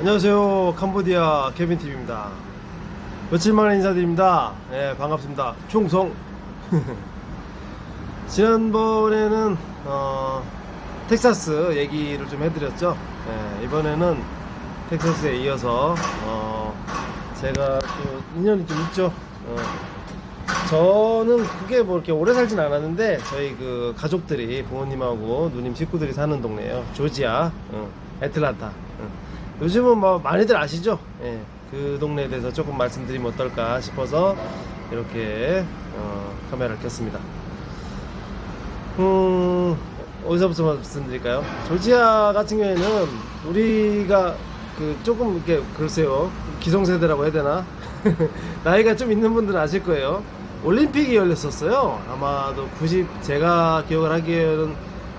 안녕하세요. 캄보디아 케빈TV입니다. 며칠 만에 인사드립니다. 네, 반갑습니다. 총성. 지난번에는 텍사스 얘기를 좀 해드렸죠. 네, 이번에는 텍사스에 이어서 제가 또 인연이 좀 있죠. 저는 그게 뭐 이렇게 오래 살진 않았는데 저희 그 가족들이 부모님하고 누님 식구들이 사는 동네예요. 조지아, 애틀란타. 요즘은 뭐 많이들 아시죠? 예, 그 동네에 대해서 조금 말씀드리면 어떨까 싶어서 이렇게 카메라를 켰습니다. 어디서부터 말씀드릴까요? 조지아 같은 경우에는 우리가 그 조금 이렇게 글쎄요, 기성세대라고 해야 되나? 나이가 좀 있는 분들은 아실 거예요. 올림픽이 열렸었어요. 아마도 제가 기억을 하기에는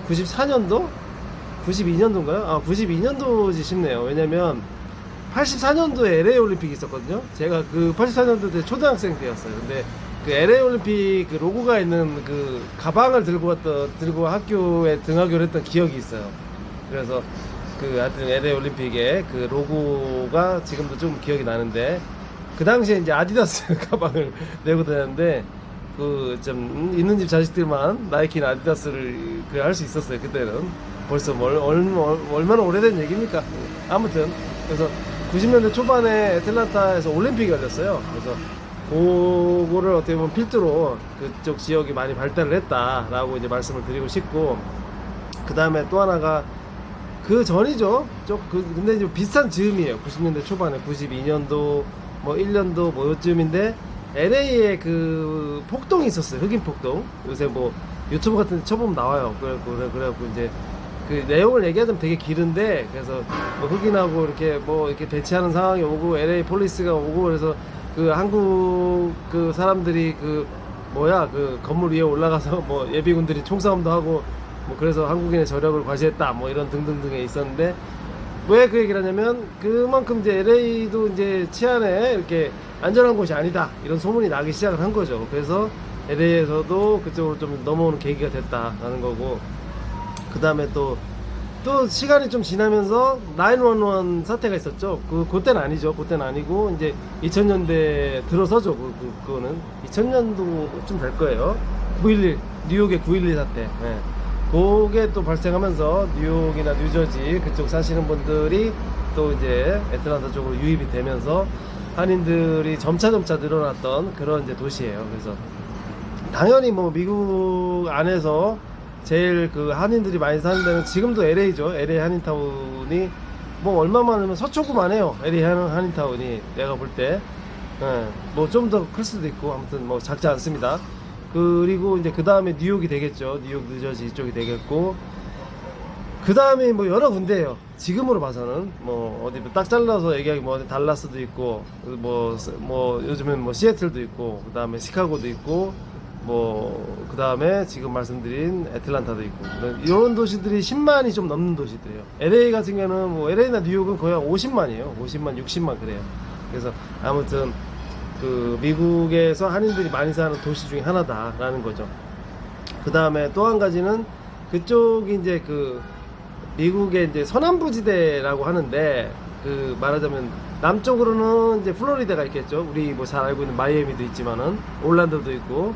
94년도? 92년도인가요? 92년도지 싶네요. 왜냐면 84년도에 LA 올림픽이 있었거든요. 제가 그 84년도 때 초등학생 때였어요. 근데 그 LA 올림픽 그 로고가 있는 그 가방을 들고 학교에 등하교를 했던 기억이 있어요. 그래서 그 하여튼 LA 올림픽의 그 로고가 지금도 좀 기억이 나는데, 그 당시에 이제 아디다스 가방을 내고 다녔는데, 그 좀 있는 집 자식들만 나이키나 아디다스를 할 수 있었어요. 그때는 벌써 얼마나 오래된 얘기입니까? 아무튼 그래서 90년대 초반에 애틀란타에서 올림픽이 열렸어요. 그래서 그거를 어떻게 보면 필두로 그쪽 지역이 많이 발달을 했다라고 이제 말씀을 드리고 싶고, 그 다음에 또 하나가 그 전이죠. 근데 이제 비슷한 즈음이에요. 90년대 초반에 92년도 뭐 1년도 뭐 요쯤인데 LA에 그 폭동이 있었어요. 흑인 폭동. 요새 뭐 유튜브 같은 데 쳐보면 나와요. 그래갖고 이제 그 내용을 얘기하자면 되게 길은데, 그래서 뭐 흑인하고 이렇게 배치하는 상황이 오고 LA 폴리스가 오고, 그래서 그 한국 그 사람들이 그 건물 위에 올라가서 뭐 예비군들이 총싸움도 하고, 뭐 그래서 한국인의 저력을 과시했다 뭐 이런 등등등에 있었는데, 왜 그 얘기를 하냐면 그만큼 이제 LA도 이제 치안에 이렇게 안전한 곳이 아니다 이런 소문이 나기 시작을 한 거죠. 그래서 LA에서도 그쪽으로 좀 넘어오는 계기가 됐다라는 거고, 그 다음에 또 시간이 좀 지나면서 911 사태가 있었죠. 그때는 아니죠. 그때는 아니고 이제 2000년대 들어서죠. 그거는 2000년도쯤 될 거예요. 9.11 뉴욕의 9.11 사태. 네. 그게 또 발생하면서 뉴욕이나 뉴저지 그쪽 사시는 분들이 또 이제 애틀란타 쪽으로 유입이 되면서 한인들이 점차 늘어났던 그런 이제 도시예요. 그래서 당연히 뭐 미국 안에서 제일 그 한인들이 많이 사는 데는 지금도 LA죠. LA 한인타운이 뭐 얼마만 하면 서초구만 해요. LA 한인타운이 내가 볼 때. 뭐 좀 더 클 수도 있고, 아무튼 뭐 작지 않습니다. 그리고 이제 그 다음에 뉴욕이 되겠죠. 뉴욕 뉴저지 이쪽이 되겠고, 그 다음에 뭐 여러 군데예요. 지금으로 봐서는 뭐 어디 딱 잘라서 얘기하기 뭐 달라스도 있고, 뭐 요즘엔 뭐 시애틀도 있고, 그 다음에 시카고도 있고, 뭐 그 다음에 지금 말씀드린 애틀란타도 있고, 이런 도시들이 10만이 좀 넘는 도시들이에요. LA 같은 경우는 뭐 LA나 뉴욕은 거의 50만이에요 50만 60만 그래요. 그래서 아무튼 그 미국에서 한인들이 많이 사는 도시 중에 하나다라는 거죠. 그 다음에 또 한 가지는 그쪽이 이제 그 미국의 이제 서남부지대라고 하는데, 그 말하자면 남쪽으로는 이제 플로리다가 있겠죠. 우리 뭐 잘 알고 있는 마이애미도 있지만은 올란도도 있고,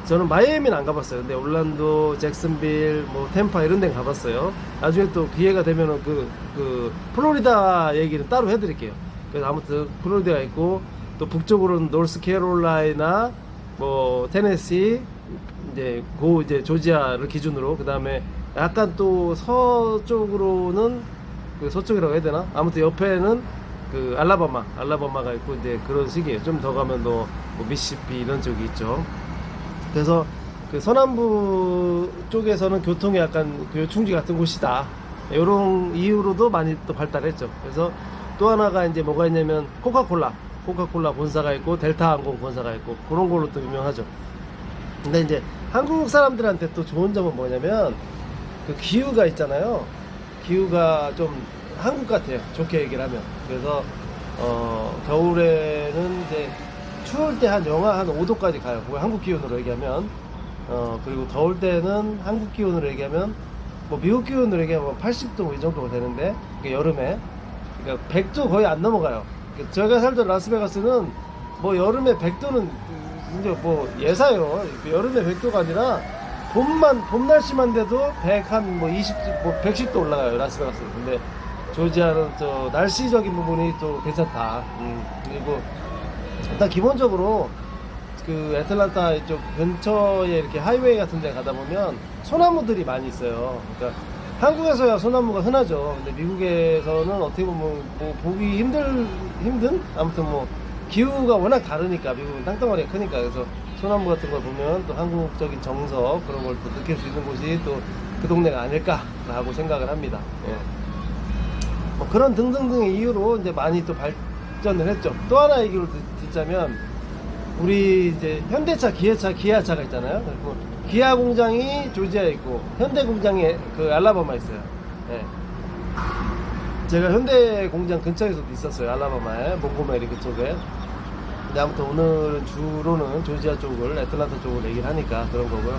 저는 마이애미는 안 가봤어요. 근데 올란도, 잭슨빌, 뭐 템파 이런 데는 가봤어요. 나중에 또 기회가 되면은 그 플로리다 얘기는 따로 해드릴게요. 그래서 아무튼 플로리다가 있고, 또 북쪽으로는 노스캐롤라이나, 뭐 테네시, 이제 조지아를 기준으로, 그 다음에 약간 또 서쪽으로는 그 서쪽이라고 해야 되나? 아무튼 옆에는 그 알라바마가 있고, 이제 그런 식이에요. 좀 더 가면 뭐 미시시피 이런 쪽이 있죠. 그래서 그 서남부 쪽에서는 교통이 약간 그 요충지 같은 곳이다, 이런 이유로도 많이 또 발달했죠. 그래서 또 하나가 이제 뭐가 있냐면 코카콜라 본사가 있고, 델타 항공 본사가 있고, 그런 걸로 또 유명하죠. 근데 이제 한국 사람들한테 또 좋은 점은 뭐냐면 그 기후가 있잖아요. 기후가 좀 한국 같아요. 좋게 얘기를 하면. 그래서 겨울에는 이제 추울 때 영하 한 5도까지 가요. 그걸 한국 기온으로 얘기하면. 그리고 더울 때는 한국 기온으로 얘기하면, 뭐 미국 기온으로 얘기하면 80도 이 정도가 되는데, 여름에 그러니까 100도 거의 안 넘어가요. 그러니까 제가 살던 라스베가스는 뭐 여름에 100도는 이제 뭐 예사요. 여름에 100도가 아니라 봄 날씨만 돼도 100 한 뭐 20, 뭐 110도 올라가요, 라스베가스. 근데 조지아는 저 날씨적인 부분이 또 괜찮다. 그리고 일단 기본적으로 그 애틀란타 이쪽 근처에 이렇게 하이웨이 같은 데 가다 보면 소나무들이 많이 있어요. 그러니까 한국에서야 소나무가 흔하죠. 근데 미국에서는 어떻게 보면 뭐 보기 힘든? 아무튼 뭐 기후가 워낙 다르니까, 미국은 땅덩어리가 크니까. 그래서 소나무 같은 걸 보면 또 한국적인 정서, 그런 걸 또 느낄 수 있는 곳이 또 그 동네가 아닐까라고 생각을 합니다. 예. 뭐 그런 등등등의 이유로 이제 많이 또 발전을 했죠. 또 하나 얘기를 듣자면, 우리 이제 현대차, 기아차가 있잖아요. 그리고 기아 공장이 조지아에 있고 현대 공장이 그 알라바마에 있어요. 예. 제가 현대 공장 근처에서도 있었어요. 알라바마에, 몽고메리 그쪽에. 근데 아무튼 오늘은 주로는 조지아 쪽을, 애틀란타 쪽을 얘기를 하니까 그런 거고요.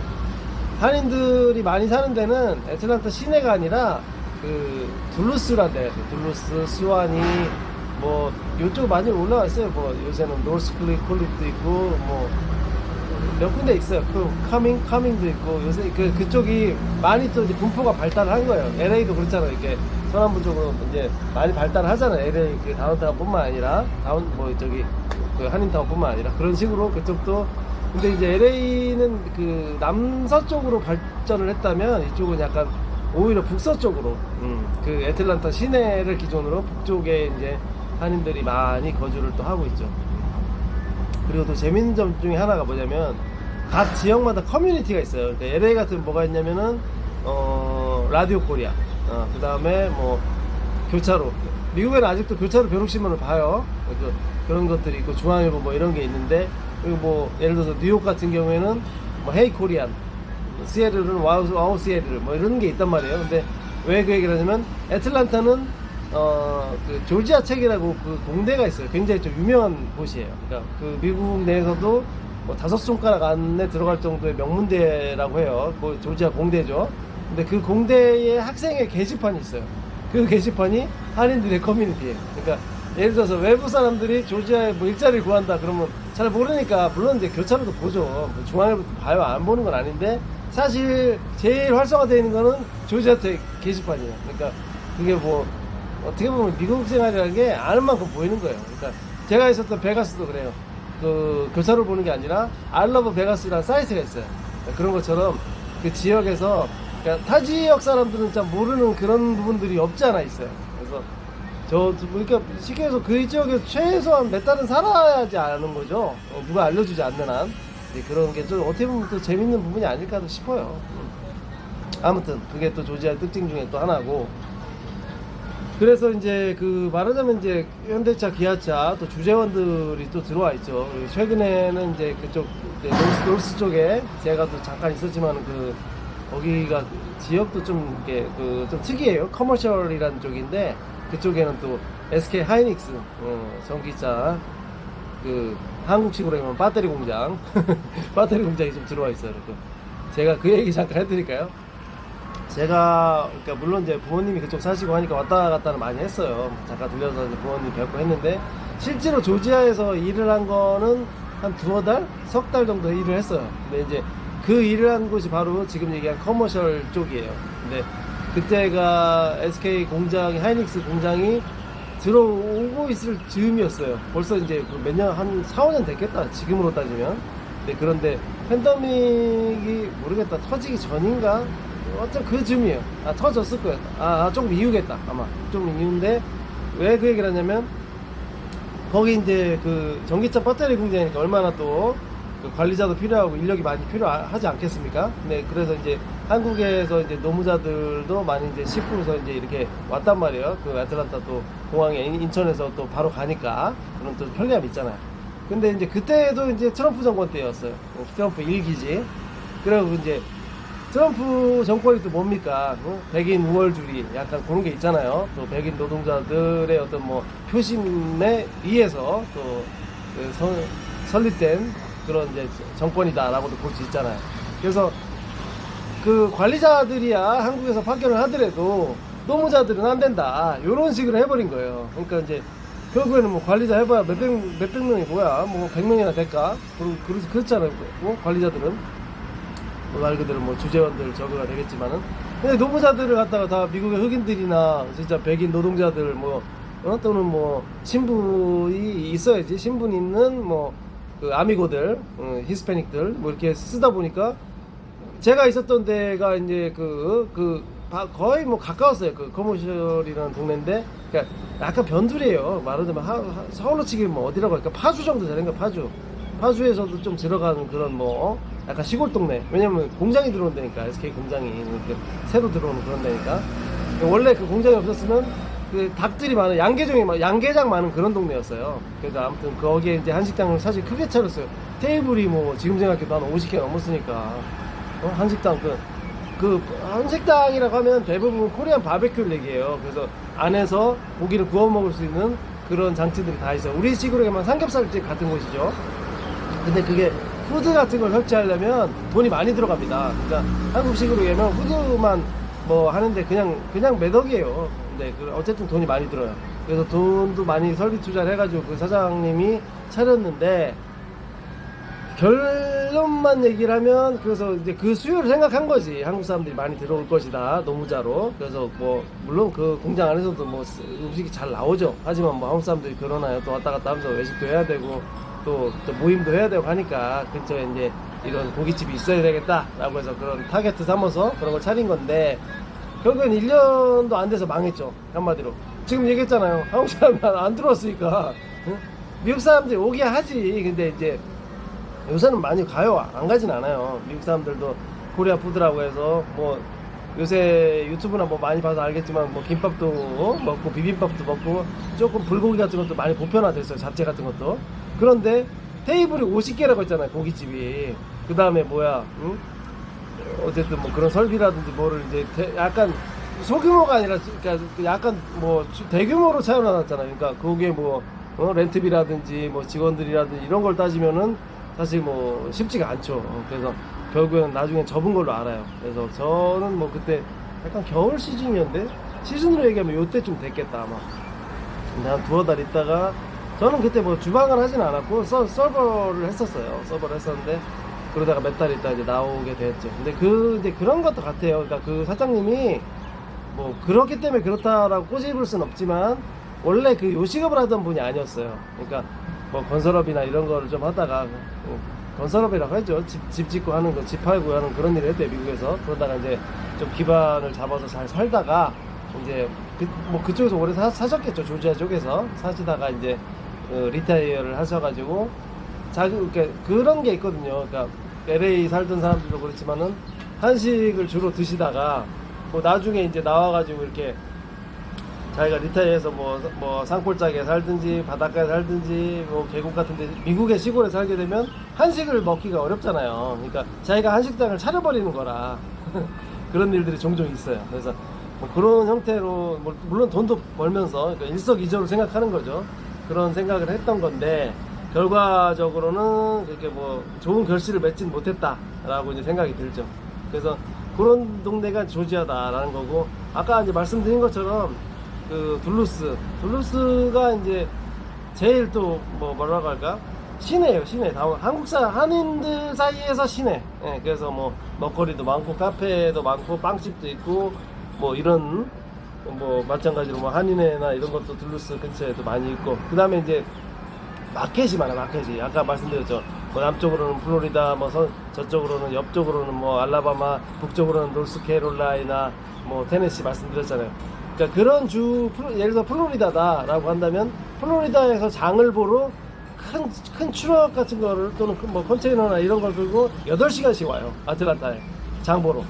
한인들이 많이 사는 데는 애틀란타 시내가 아니라 그 둘루스란 데가 있어요. 둘루스, 스와니, 뭐 요쪽 많이 올라와 있어요. 뭐 요새는 노스클리 콜립도 있고 뭐 몇 군데 있어요. 그 카밍도 있고, 요새 그쪽이 많이 또 이제 분포가 발달한 거예요. LA도 그렇잖아요. 이렇게 서남부 쪽으로 이제 많이 발달하잖아요. LA 그 다운타운뿐만 아니라 뭐 저기 그 한인타운뿐만 아니라 그런 식으로 그쪽도. 근데 이제 LA는 그 남서쪽으로 발전을 했다면 이쪽은 약간 오히려 북서쪽으로, 그 애틀란타 시내를 기준으로 북쪽에 이제 한인들이 많이 거주를 또 하고 있죠. 그리고 또 재밌는 점 중에 하나가 뭐냐면, 각 지역마다 커뮤니티가 있어요. 그러니까 LA 같은 뭐가 있냐면은 라디오 코리아, 그 다음에 뭐 교차로, 미국에는 아직도 교차로 벼룩신문을 봐요. 그런 것들이 있고, 중앙일보 뭐 이런 게 있는데, 그리고 뭐 예를 들어서 뉴욕 같은 경우에는 뭐 헤이 코리안, 시애틀은 와우 시애틀 뭐 이런 게 있단 말이에요. 근데 왜 그 얘기를 하냐면, 애틀란타는 그 조지아 책이라고 그 공대가 있어요. 굉장히 좀 유명한 곳이에요. 그러니까 그 미국 내에서도 뭐 5손가락 안에 들어갈 정도의 명문대라고 해요. 그 조지아 공대죠. 근데 그 공대의 학생의 게시판이 있어요. 그 게시판이 한인들의 커뮤니티예요. 그러니까 예를 들어서 외부 사람들이 조지아에 뭐 일자리를 구한다 그러면 잘 모르니까, 물론 이제 교차로도 보죠. 뭐 중앙일보도 봐요. 안 보는 건 아닌데, 사실 제일 활성화되어 있는 거는 조지아 텍 게시판이에요. 그러니까 그게 뭐 어떻게 보면 미국 생활이라는 게 아는 만큼 보이는 거예요. 그러니까 제가 있었던 베가스도 그래요. 그 교차로를 보는 게 아니라 알러브 베가스라는 사이트가 있어요. 그러니까 그런 것처럼 그 지역에서, 그러니까 타 지역 사람들은 잘 모르는 그런 부분들이 없지 않아 있어요. 그래서 그러니까 쉽게 해서 그 지역에서 최소한 몇 달은 살아야지 아는 거죠. 누가 알려주지 않는 한. 그런 게 좀 어떻게 보면 또 재밌는 부분이 아닐까 싶어요. 아무튼 그게 또 조지아의 특징 중에 또 하나고. 그래서 이제 그 말하자면 이제 현대차, 기아차 또 주재원들이 또 들어와 있죠. 최근에는 이제 그쪽 노스 쪽에 제가 또 잠깐 있었지만, 그 거기가 지역도 좀 이렇게 좀 특이해요. 커머셜이라는 쪽인데, 그쪽에는 또 SK 하이닉스 전기차, 그 한국식으로 하면 배터리 공장 배터리 공장이 좀 들어와 있어요. 제가 그 얘기 잠깐 해드릴까요? 제가 그러니까 물론 이제 부모님이 그쪽 사시고 하니까 왔다 갔다는 많이 했어요. 잠깐 들려서 이제 부모님 뵙고 했는데, 실제로 조지아에서 일을 한 거는 한 두어 달? 석 달 정도 일을 했어요. 근데 이제 그 일을 한 곳이 바로 지금 얘기한 커머셜 쪽이에요. 근데 그때가 SK 공장이, 하이닉스 공장이 들어오고 있을 즈음이었어요. 벌써 이제 몇 년, 한 4, 5년 됐겠다, 지금으로 따지면. 그런데 팬데믹이 모르겠다, 터지기 전인가? 어쩜 그 즈음이에요. 터졌을 거예요. 조금 이유겠다, 아마. 좀 이유인데, 왜 그 얘기를 하냐면, 거기 이제 그 전기차 배터리 공장이니까 얼마나 또 그 관리자도 필요하고 인력이 많이 필요하지 않겠습니까? 네, 그래서 이제 한국에서 이제 노무자들도 많이 이제 싣고서 이제 이렇게 왔단 말이에요. 그 애틀란타 또 공항에, 인천에서 또 바로 가니까 그런 또 편리함이 있잖아요. 근데 이제 그때도 이제 트럼프 정권 때였어요. 트럼프 1기지. 그리고 이제 트럼프 정권이 또 뭡니까? 백인 우월주의, 약간 그런 게 있잖아요. 또 백인 노동자들의 어떤 뭐 표심에 의해서 또 설립된 그런 이제 정권이다라고도 볼 수 있잖아요. 그래서 그 관리자들이야 한국에서 파견을 하더라도 노무자들은 안 된다. 이런 식으로 해버린 거예요. 그러니까 이제 결국에는 뭐 관리자 해봐야 몇백 명이 뭐야, 뭐 100명이나 될까? 그렇잖아요. 뭐 관리자들은 뭐 말 그대로 뭐 주재원들 저거가 되겠지만은. 근데 노무자들을 갖다가 다 미국의 흑인들이나 진짜 백인 노동자들 뭐 또는 뭐 신분이 있어야지, 신분 있는 뭐 그 아미고들, 히스패닉들 뭐 이렇게 쓰다 보니까 제가 있었던 데가 이제 거의 뭐 가까웠어요. 그 커머셜이라는 동네인데, 그러니까 약간 변두리예요. 말하자면 서울로 치기면 뭐 어디라고 할까, 파주 정도 되는 거야. 파주에서도 좀 들어가는 그런 뭐 약간 시골 동네. 왜냐면 공장이 들어온다니까, SK 공장이 이렇게 새로 들어오는 그런 데니까. 원래 그 공장이 없었으면 그 닭들이 많은 양계장 많은 그런 동네였어요. 그래서 아무튼 거기에 이제 한식당을 사실 크게 차렸어요. 테이블이 뭐 지금 생각해도 한 50개 넘었으니까. 한식당 그 한식당이라고 하면 대부분 코리안 바베큐를 얘기해요. 그래서 안에서 고기를 구워 먹을 수 있는 그런 장치들이 다 있어요. 우리식으로 하면 삼겹살집 같은 곳이죠. 근데 그게 푸드 같은 걸 설치하려면 돈이 많이 들어갑니다. 그러니까 한국식으로 하면 푸드만 뭐 하는데 그냥 매덕이에요. 근데 어쨌든 돈이 많이 들어요. 그래서 돈도 많이 설비 투자를 해가지고 그 사장님이 차렸는데, 결론만 얘기를 하면, 그래서 이제 그 수요를 생각한 거지. 한국 사람들이 많이 들어올 것이다, 노무자로. 그래서 뭐 물론 그 공장 안에서도 뭐 음식이 잘 나오죠. 하지만 뭐 한국 사람들이 그러나요? 또 왔다 갔다 하면서 외식도 해야 되고 또 모임도 해야 되고 하니까 근처에 이제 이런 고깃집이 있어야 되겠다라고 해서 그런 타겟 삼아서 그런 걸 차린 건데, 결국엔 1년도 안 돼서 망했죠. 한마디로. 지금 얘기했잖아요. 한국 사람이 안 들어왔으니까. 응? 미국 사람들이 오게 하지. 근데 이제 요새는 많이 가요. 안 가진 않아요. 미국 사람들도 코리아 푸드라고 해서 뭐 요새 유튜브나 뭐 많이 봐서 알겠지만 뭐 김밥도 먹고 비빔밥도 먹고 조금 불고기 같은 것도 많이 보편화됐어요. 잡채 같은 것도. 그런데 테이블이 50개라고 했잖아요. 고깃집이. 그 다음에 뭐야, 응? 어쨌든 뭐 그런 설비라든지 뭐를 이제 약간 소규모가 아니라 그러니까 약간 뭐 대규모로 차려놨잖아요. 그러니까 거기에 뭐 렌트비라든지 뭐 직원들이라든지 이런 걸 따지면은 사실 뭐 쉽지가 않죠. 그래서 결국엔 나중에 접은 걸로 알아요. 그래서 저는 뭐 그때 약간 겨울 시즌이었는데, 시즌으로 얘기하면 요때쯤 됐겠다 아마. 근데 한 두어 달 있다가 저는 그때 뭐 주방을 하진 않았고 서버를 했었어요. 서버를 했었는데 그러다가 몇 달 있다 이제 나오게 됐죠. 근데 이제 그런 것도 같아요. 그러니까 그 사장님이 뭐 그렇기 때문에 그렇다라고 꼬집을 순 없지만 원래 그 요식업을 하던 분이 아니었어요. 그러니까 뭐 건설업이나 이런 거를 좀 하다가 건설업이라고 하죠. 집 짓고 하는 거, 집 팔고 하는 그런 일을 했대요, 미국에서. 그러다가 이제 좀 기반을 잡아서 잘 살다가 이제 뭐 그쪽에서 오래 사셨겠죠. 조지아 쪽에서 사시다가 이제 리타이어를 하셔가지고 그러니까 그런 게 있거든요. 그러니까 LA 살던 사람들도 그렇지만은 한식을 주로 드시다가 뭐 나중에 이제 나와가지고 이렇게 자기가 리타이어해서 뭐 산골짜기에 살든지 바닷가에 살든지 뭐 계곡 같은데 미국의 시골에 살게 되면 한식을 먹기가 어렵잖아요. 그러니까 자기가 한식당을 차려버리는 거라 그런 일들이 종종 있어요. 그래서 뭐 그런 형태로 물론 돈도 벌면서 그러니까 일석이조로 생각하는 거죠. 그런 생각을 했던 건데 결과적으로는 그렇게 뭐 좋은 결실을 맺진 못했다라고 이제 생각이 들죠. 그래서 그런 동네가 조지아다라는 거고, 아까 이제 말씀드린 것처럼 그 둘루스가 이제 제일 또 뭐라고 할까, 시내예요. 시내. 한인들 사이에서 시내. 예, 그래서 뭐 먹거리도 많고 카페도 많고 빵집도 있고 뭐 이런 뭐 마찬가지로 뭐 한인회나 이런 것도 둘루스 근처에도 많이 있고, 그 다음에 이제 마켓이 많아. 마켓이 아까 말씀드렸죠. 뭐 남쪽으로는 플로리다, 뭐 저쪽으로는 옆쪽으로는 뭐 알라바마, 북쪽으로는 노스캐롤라이나, 뭐 테네시 말씀드렸잖아요. 그러니까 그런 예를 들어 플로리다다라고 한다면 플로리다에서 장을 보러 큰 트럭 같은 거를 또는 뭐 컨테이너나 이런 걸 들고 8시간씩 와요. 아틀란타에 장 보러.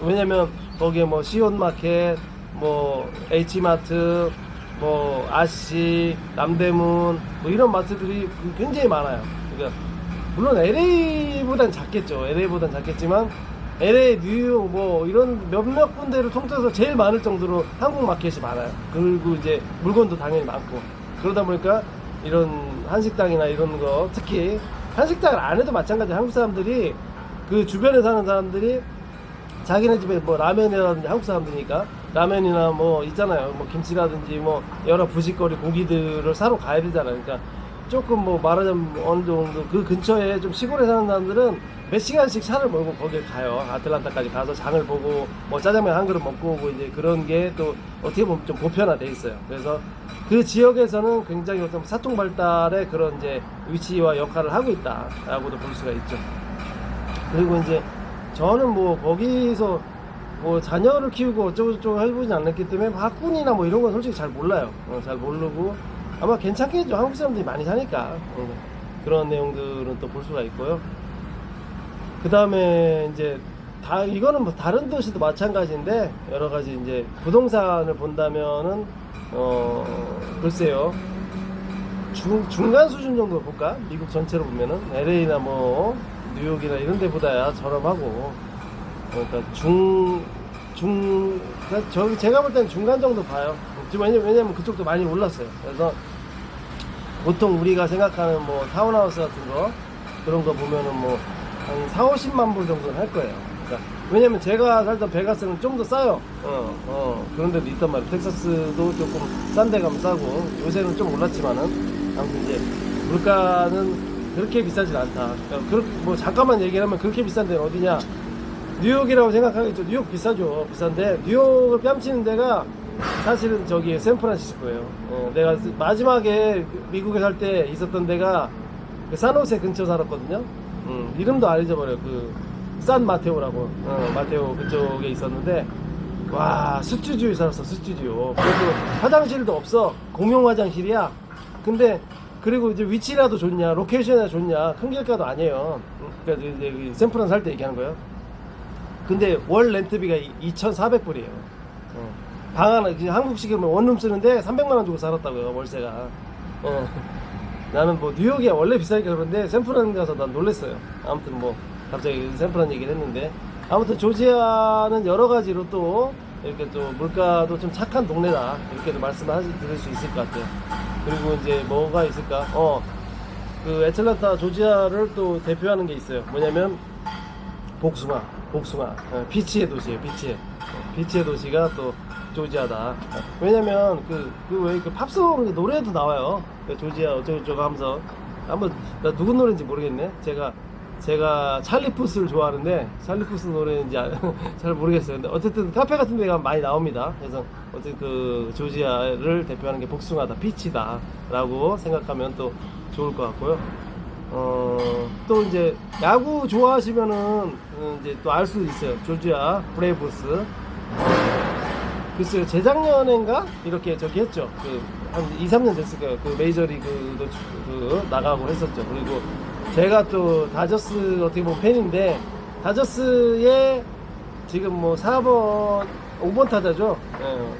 왜냐면 거기에 뭐 시온 마켓, 뭐 H마트, 뭐 아시, 남대문 뭐 이런 마트들이 굉장히 많아요. 그러니까 물론 LA보단 작겠죠. LA보단 작겠지만 LA, 뉴욕 뭐 이런 몇몇 군데를 통틀어서 제일 많을 정도로 한국 마켓이 많아요. 그리고 이제 물건도 당연히 많고, 그러다 보니까 이런 한식당이나 이런 거, 특히 한식당을 안 해도 마찬가지. 한국 사람들이 그 주변에 사는 사람들이 자기네 집에 뭐 라면이라든지 한국 사람들이니까 라면이나 뭐 있잖아요. 뭐 김치라든지 뭐 여러 부식거리 고기들을 사러 가야 되잖아요. 그러니까 조금 뭐 말하자면 어느 정도 그 근처에 좀 시골에 사는 사람들은 몇 시간씩 차를 몰고 거기에 가요. 아틀란타까지 가서 장을 보고 뭐 짜장면 한 그릇 먹고 오고 이제 그런 게 또 어떻게 보면 좀 보편화돼 있어요. 그래서 그 지역에서는 굉장히 어떤 사통 발달의 그런 이제 위치와 역할을 하고 있다라고도 볼 수가 있죠. 그리고 이제 저는 뭐 거기서 뭐 자녀를 키우고 어쩌고저쩌고 해보진 않았기 때문에 학군이나 뭐 이런 건 솔직히 잘 몰라요. 잘 모르고 아마 괜찮겠죠. 한국 사람들이 많이 사니까. 그런 내용들은 또 볼 수가 있고요. 그 다음에 이제 이거는 뭐 다른 도시도 마찬가지인데 여러 가지 이제 부동산을 본다면은 글쎄요. 중간 수준 정도 볼까? 미국 전체로 보면은 LA나 뭐 뉴욕이나 이런 데보다야 저렴하고, 그러니까 그러니까 제가 볼 때는 중간 정도 봐요. 왜냐면 그쪽도 많이 올랐어요. 그래서 보통 우리가 생각하는 뭐 타운하우스 같은 거 그런 거 보면은 뭐 한 4, 50만 불 정도는 할 거예요. 그러니까 왜냐면 제가 살던 베가스는 좀 더 싸요. 그런 데도 있단 말이에요. 텍사스도 조금 싼 데 가면 싸고, 요새는 좀 올랐지만은 아무튼 이제 물가는 그렇게 비싸진 않다. 그러니까 뭐 잠깐만 얘기하면 그렇게 비싼 데는 어디냐? 뉴욕이라고 생각하겠죠. 뉴욕 비싸죠. 비싼데 뉴욕을 뺨치는 데가 사실은 저기 샌프란시스코예요. 내가 마지막에 미국에 살 때 있었던 데가 그 산호세 근처 살았거든요. 이름도 안 잊어버려요. 그 산 마테오라고, 마테오 그쪽에 있었는데, 와, 스튜디오에 살았어. 스튜디오. 그래도 화장실도 없어. 공용 화장실이야. 근데 그리고 이제 위치라도 좋냐, 로케이션이 좋냐, 큰 길가도 아니에요. 그러니까 이제 샌프란 살 때 얘기하는 거예요. 근데 월 렌트비가 2,400불이에요. 방 하나, 그냥 한국식이면 원룸 쓰는데 300만원 주고 살았다고요, 월세가. 나는 뭐 뉴욕이 원래 비싸니까 그런데 샌프란 가서 난 놀랬어요. 아무튼 뭐 갑자기 샌프란 얘기를 했는데, 아무튼 조지아는 여러 가지로 또 이렇게 또 물가도 좀 착한 동네다, 이렇게도 말씀을 드릴 수 있을 것 같아요. 그리고 이제 뭐가 있을까? 그 애틀란타 조지아를 또 대표하는 게 있어요. 뭐냐면 복숭아, 피치의 도시예요. 피치의 도시가 또 조지아다. 왜냐면 왜 팝송 노래도 나와요. 조지아 어쩌고저쩌고 하면서, 한번 나 누군 노래인지 모르겠네. 제가 찰리 푸스를 좋아하는데 찰리 푸스 노래인지 잘 모르겠어요. 근데 어쨌든 카페 같은 데 가면 많이 나옵니다. 그래서 어쨌든 그 조지아를 대표하는 게 복숭아다, 피치다 라고 생각하면 또 좋을 것 같고요. 또 이제 야구 좋아하시면은 이제 또 알 수도 있어요. 조지아 브레이브스. 글쎄요, 재작년인가 이렇게 저기 했죠. 한 2, 3년 됐을 거예요. 그 메이저리그도 나가고 했었죠. 그리고 제가 또 다저스 어떻게 보면 팬인데, 다저스의 지금 뭐 4번, 5번 타자죠.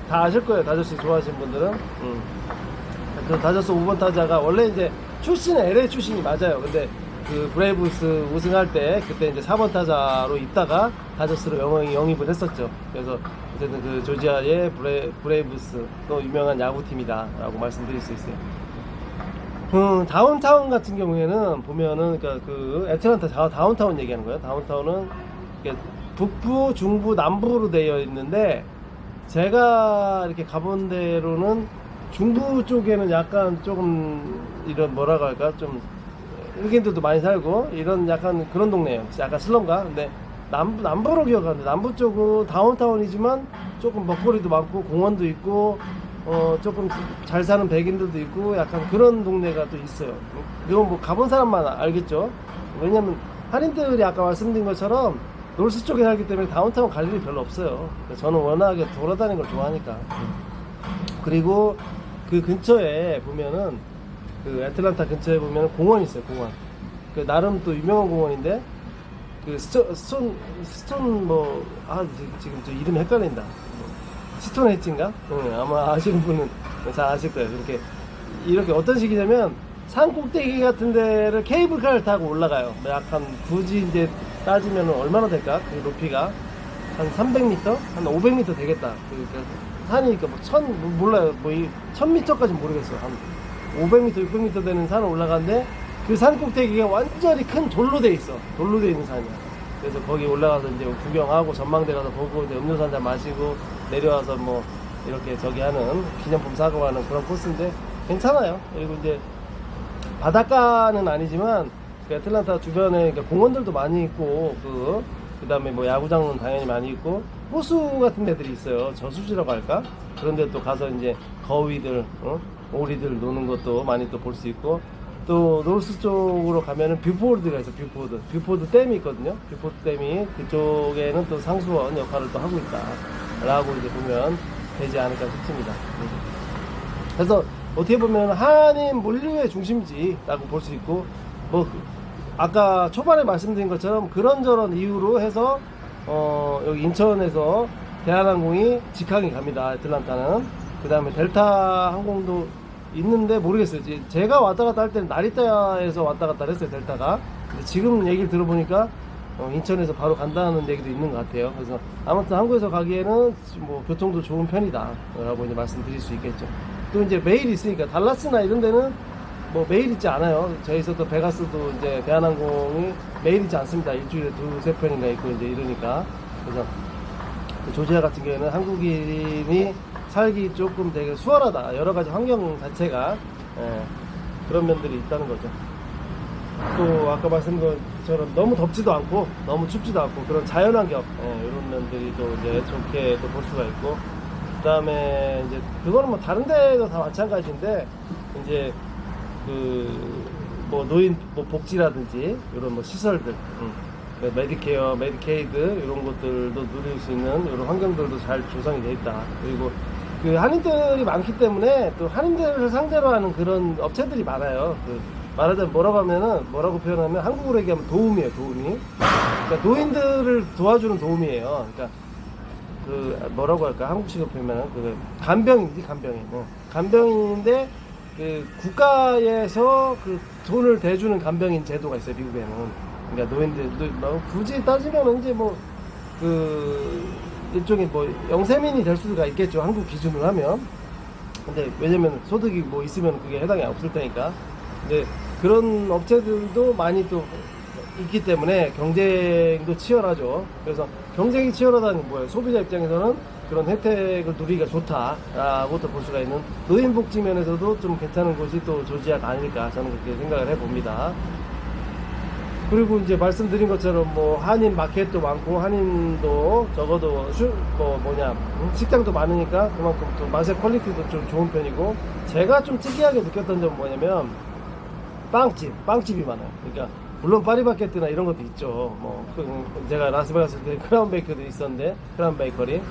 다 아실 거예요. 다저스 좋아하시는 분들은. 그 다저스 5번 타자가 원래 이제 출신은 LA 출신이 맞아요. 근데 그 브레이브스 우승할 때 그때 이제 4번 타자로 있다가 다저스로 영입을 했었죠. 그래서 어쨌든 그 조지아의 브레이브스 또 유명한 야구팀이다 라고 말씀드릴 수 있어요. 다운타운 같은 경우에는 보면은, 그러니까 그 애틀란타 다운타운 얘기하는 거예요. 다운타운은 북부, 중부, 남부로 되어 있는데, 제가 이렇게 가본 데로는 중부 쪽에는 약간 조금 이런 뭐라고 할까, 좀 흑인들도 많이 살고 이런 약간 그런 동네예요. 약간 슬럼가. 근데 남부로 기억하는데, 남부 쪽은 다운타운이지만 조금 먹거리도 많고 공원도 있고 조금 잘 사는 백인들도 있고 약간 그런 동네가 또 있어요. 이건 뭐 가본 사람만 알겠죠. 왜냐면 한인들이 아까 말씀드린 것처럼 놀스 쪽에 살기 때문에 다운타운 갈 일이 별로 없어요. 저는 워낙에 돌아다니는 걸 좋아하니까. 그리고 그 근처에 보면은, 그 애틀란타 근처에 보면은 공원이 있어요. 공원. 그 나름 또 유명한 공원인데, 그 스톤 뭐 지금 저 이름이 헷갈린다. 스톤 엣지인가? 아마 아시는 분은 잘 아실 거예요. 이렇게 어떤 식이냐면, 산 꼭대기 같은 데를 케이블카를 타고 올라가요. 약간 굳이 이제 따지면 얼마나 될까? 그 높이가 한 300m? 한 500m 되겠다. 산이니까 뭐 몰라요. 뭐 1000m까지는 모르겠어요. 한 500m, 600m 되는 산을 올라가는데, 그 산 꼭대기가 완전히 큰 돌로 돼 있어. 돌로 돼 있는 산이야. 그래서 거기 올라가서 이제 구경하고 전망대 가서 보고 이제 음료수 한잔 마시고 내려와서 뭐 이렇게 저기 하는 기념품 사고 하는 그런 코스인데 괜찮아요. 그리고 이제 바닷가는 아니지만 그 애틀란타 주변에 그러니까 공원들도 많이 있고 그 다음에 뭐 야구장은 당연히 많이 있고 호수 같은 데들이 있어요. 저수지라고 할까? 그런 데 또 가서 이제 거위들, 오리들 노는 것도 많이 또 볼 수 있고 또 노스 쪽으로 가면은 뷰포드가 있어. 뷰포드 댐이 있거든요. 뷰포드 댐이 그쪽에는 또 상수원 역할을 또 하고 있다라고 이제 보면 되지 않을까 싶습니다. 그래서 어떻게 보면 한인 물류의 중심지라고 볼 수 있고 뭐 아까 초반에 말씀드린 것처럼 그런저런 이유로 해서 여기 인천에서 대한항공이 직항이 갑니다. 애틀란타는. 그 다음에 델타 항공도 있는데 모르겠어요. 제가 왔다 갔다 할 때는 나리타에서 왔다 갔다 했어요. 델타가. 근데 지금 얘기를 들어보니까 인천에서 바로 간다는 얘기도 있는 것 같아요. 그래서 아무튼 한국에서 가기에는 뭐 교통도 좋은 편이다 라고 이제 말씀드릴 수 있겠죠. 또 이제 메일이 있으니까 달라스나 이런 데는 뭐 메일 있지 않아요. 저희 있었던 베가스도 이제 대한항공이 메일 있지 않습니다. 일주일에 두세 편인가 있고 이제 이러니까. 그래서 그 조지아 같은 경우에는 한국인이 살기 조금 되게 수월하다. 여러 가지 환경 자체가 그런 면들이 있다는 거죠. 또 아까 말씀드린 것처럼 너무 덥지도 않고 너무 춥지도 않고 그런 자연환경 이런 면들이 또 이제 좋게 또 볼 수가 있고 그 다음에 이제 그거는 뭐 다른 데도 다 마찬가지인데 이제 그 뭐 노인 뭐 복지라든지 이런 뭐 시설들 메디케어, 메디케이드 이런 것들도 누릴 수 있는 이런 환경들도 잘 조성이 되어 있다. 그리고 그 한인들이 많기 때문에 또 한인들을 상대로 하는 그런 업체들이 많아요. 그 말하자면 뭐라고 표현하면 한국으로 얘기하면 도움이에요. 도움이. 그러니까 노인들을 도와주는 도움이에요. 그러니까 그 뭐라고 할까 한국식으로 표현하면 그 간병인지 간병인인데 그 국가에서 그 돈을 대주는 간병인 제도가 있어요. 미국에는. 그러니까 노인들 뭐 굳이 따지면 이제 뭐 그 일종의 뭐 영세민이 될 수가 있겠죠. 한국 기준으로 하면. 근데 왜냐면 소득이 뭐 있으면 그게 해당이 없을 테니까. 근데 그런 업체들도 많이 또 있기 때문에 경쟁도 치열하죠. 그래서 경쟁이 치열하다는 게 뭐예요? 소비자 입장에서는 그런 혜택을 누리기가 좋다라고 또 볼 수가 있는 노인복지 면에서도 좀 괜찮은 곳이 또 조지아가 아닐까 저는 그렇게 생각을 해봅니다. 그리고 이제 말씀드린 것처럼 뭐 한인 마켓도 많고 한인도 적어도 식당도 많으니까 그만큼 또 맛의 퀄리티도 좀 좋은 편이고 제가 좀 특이하게 느꼈던 점은 뭐냐면 빵집이 많아요. 그러니까 물론 파리바게뜨나 이런 것도 있죠. 뭐 제가 라스베가스 때 크라운 베이커도 있었는데 크라운 베이커리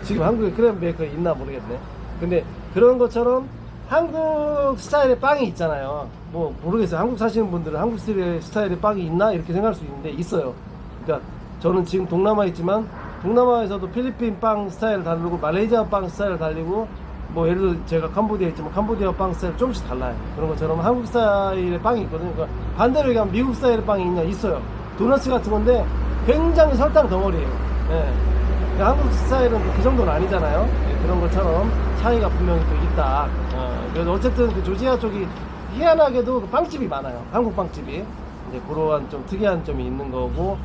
지금 한국에 크라운 베이커리 있나 모르겠네. 근데 그런 것처럼 한국 스타일의 빵이 있잖아요. 뭐 모르겠어요. 한국 사시는 분들은 한국 스타일의 빵이 있나 이렇게 생각할 수 있는데 있어요. 그러니까 저는 지금 동남아에 있지만 동남아에서도 필리핀 빵 스타일 다르고 말레이시아 빵 스타일 달리고 뭐 예를 들어 제가 캄보디아에 있지만 캄보디아 빵 스타일 조금씩 달라요. 그런 것처럼 한국 스타일의 빵이 있거든요. 그러니까 반대로 얘기하면 미국 스타일의 빵이 있냐 있어요. 도너츠 같은 건데 굉장히 설탕 덩어리예요. 그러니까 한국 스타일은 그 정도는 아니잖아요. 그런 것처럼 차이가 분명히 또 있다. 그래서 어쨌든 그 조지아 쪽이 희한하게도 그 빵집이 많아요. 한국 빵집이. 이제 그러한 좀 특이한 점이 있는 거고,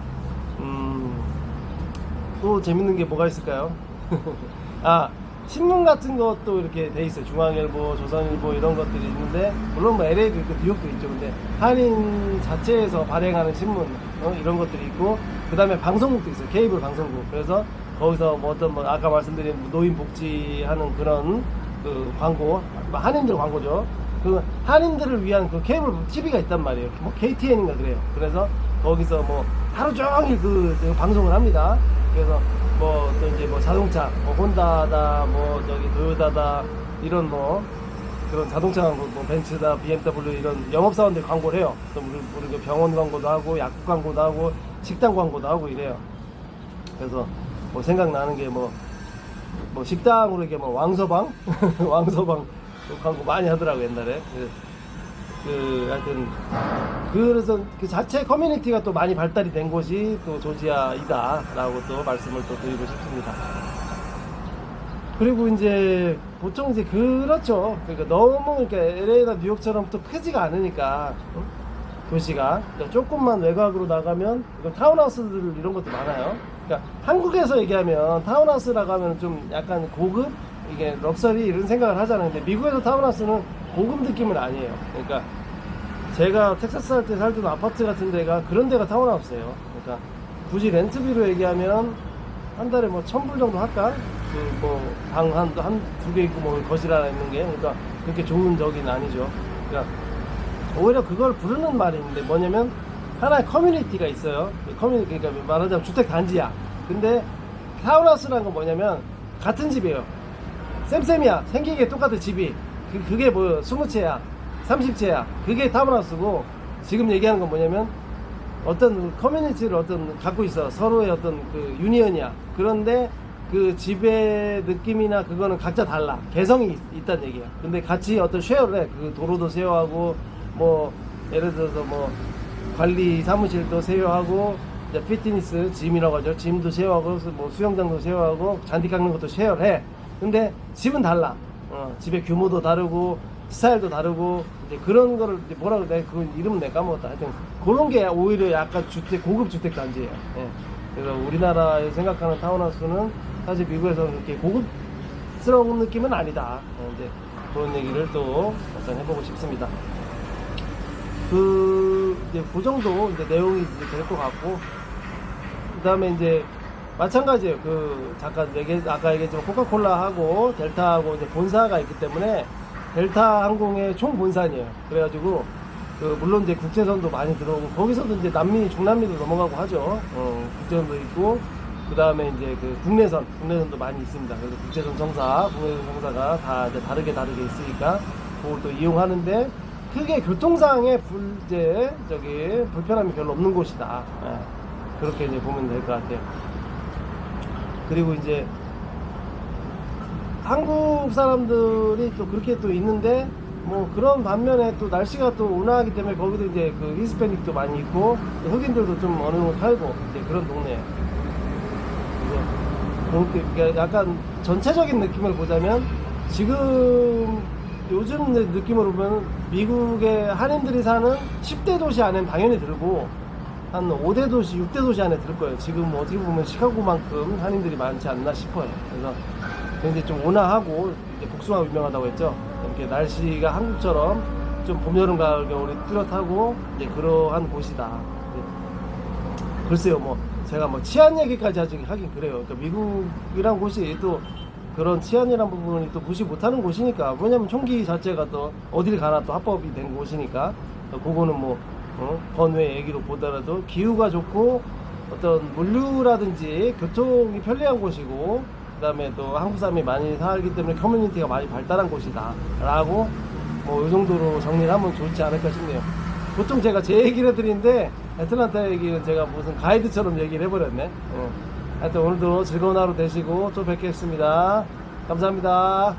또 재밌는 게 뭐가 있을까요? 신문 같은 것도 이렇게 돼 있어요. 중앙일보, 조선일보 이런 것들이 있는데, 물론 뭐 LA도 있고 뉴욕도 있죠. 근데 한인 자체에서 발행하는 신문, 이런 것들이 있고, 그 다음에 방송국도 있어요. 케이블 방송국. 그래서 거기서 뭐 어떤 뭐 아까 말씀드린 노인 복지하는 그런 그 광고, 한인들 광고죠. 그 한인들을 위한 그 케이블 TV가 있단 말이에요. 뭐 KTN인가 그래요. 그래서 거기서 뭐 하루 종일 그 방송을 합니다. 그래서 뭐 또 이제 뭐 자동차, 뭐 혼다다, 뭐 저기 도요타다 이런 뭐 그런 자동차 광고, 뭐 벤츠다, BMW 이런 영업사원들 광고를 해요. 또 우리 병원 광고도 하고, 약국 광고도 하고, 식당 광고도 하고 이래요. 그래서 뭐 생각나는 게 뭐 식당으로 이게 뭐 왕서방 왕서방 광고 많이 하더라고 옛날에. 하여튼 그래서 그 자체 커뮤니티가 또 많이 발달이 된 곳이 또 조지아이다라고 또 말씀을 또 드리고 싶습니다. 그리고 이제 보통 이제 그렇죠. 그러니까 너무 그러니까 LA나 뉴욕처럼 또 크지가 않으니까 도시가. 그러니까 조금만 외곽으로 나가면 이거 타운하우스들 이런 것도 많아요. 그러니까 한국에서 얘기하면 타운하우스라고 하면 좀 약간 고급, 이게 럭셔리 이런 생각을 하잖아요. 근데 미국에서 타운하우스는 고급 느낌은 아니에요. 그러니까 제가 텍사스 살 때 살던 아파트 같은 데가 그런 데가 타운하우스예요. 그러니까 굳이 렌트비로 얘기하면 한 달에 뭐 1,000불 정도 할까? 그 뭐 방 한 두 개 있고 뭐 거실 하나 있는 게, 그러니까 그렇게 좋은 적은 아니죠. 그러니까 오히려 그걸 부르는 말이 있는데 뭐냐면 하나의 커뮤니티가 있어요. 커뮤니티, 그러니까 말하자면 주택 단지야. 근데 타운하우스라는 건 뭐냐면 같은 집이에요. 쌤쌤이야. 생긴 게 똑같아 집이. 그게 뭐 20채야 30채야. 그게 타운하우스고, 지금 얘기하는 건 뭐냐면 어떤 커뮤니티를 어떤 갖고 있어. 서로의 어떤 그 유니언이야. 그런데 그 집의 느낌이나 그거는 각자 달라. 개성이 있다는 얘기야. 근데 같이 어떤 쉐어를 해. 그 도로도 쉐어하고, 뭐 예를 들어서 뭐 관리 사무실도 쉐어하고, 이제 피트니스 짐이라고 하죠. 짐도 쉐어하고, 뭐 수영장도 쉐어하고, 잔디 깎는 것도 쉐어를 해. 근데 집은 달라. 집의 규모도 다르고 스타일도 다르고, 이제 그런 거를 이제 뭐라고, 내가 그 이름은 내가 까먹었다. 하여튼 그런 게 오히려 약간 주택, 고급 주택 단지예요. 예. 그래서 우리나라에 생각하는 타운하우스는 사실 미국에서는 그렇게 고급스러운 느낌은 아니다. 이제 그런 얘기를 또 약간 해보고 싶습니다. 이제 그 정도 이제 내용이 이제 될 것 같고, 그 다음에 이제 마찬가지예요. 그 잠깐 아까 얘기했지만 코카콜라하고 델타하고 이제 본사가 있기 때문에 델타 항공의 총 본산이에요. 그래가지고 그 물론 이제 국제선도 많이 들어오고, 거기서도 이제 중남미도 넘어가고 하죠. 국제선도 있고, 그 다음에 이제 그 국내선도 많이 있습니다. 그래서 국제선 정사가 다 이제 다르게 있으니까 그걸 또 이용하는데, 크게 교통상의 불편함이 별로 없는 곳이다. 예. 그렇게 이제 보면 될 것 같아요. 그리고 이제 한국 사람들이 또 그렇게 또 있는데, 뭐 그런 반면에 또 날씨가 또 온화하기 때문에 거기도 이제 그 히스패닉도 많이 있고, 흑인들도 좀 어느 정도 살고, 이제 그런 동네예요. 그래서 그렇게 약간 전체적인 느낌을 보자면, 지금 요즘 느낌으로 보면 미국의 한인들이 사는 10대 도시 안에는 당연히 들고, 한 5대 도시, 6대 도시 안에 들 거예요. 지금 뭐 어떻게 보면 시카고만큼 한인들이 많지 않나 싶어요. 그래서 굉장히 좀 온화하고, 이제 복숭아가 유명하다고 했죠. 이렇게 날씨가 한국처럼 좀 봄, 여름, 가을, 겨울이 뚜렷하고 이제 그러한 곳이다. 글쎄요, 뭐 제가 뭐 치안 얘기까지 하긴 그래요. 그러니까 미국이란 곳이 또 그런 치안이란 부분이 또 무시 못하는 곳이니까. 왜냐면 총기 자체가 또 어딜 가나 또 합법이 된 곳이니까. 그거는 뭐 번외 얘기로 보더라도 기후가 좋고 어떤 물류라든지 교통이 편리한 곳이고, 그 다음에 또 한국 사람이 많이 살기 때문에 커뮤니티가 많이 발달한 곳이다 라고, 뭐 이 정도로 정리를 하면 좋지 않을까 싶네요. 보통 제가 제 얘기를 해드리는데 애틀란타 얘기는 제가 무슨 가이드처럼 얘기를 해버렸네. 하여튼 오늘도 즐거운 하루 되시고 또 뵙겠습니다. 감사합니다.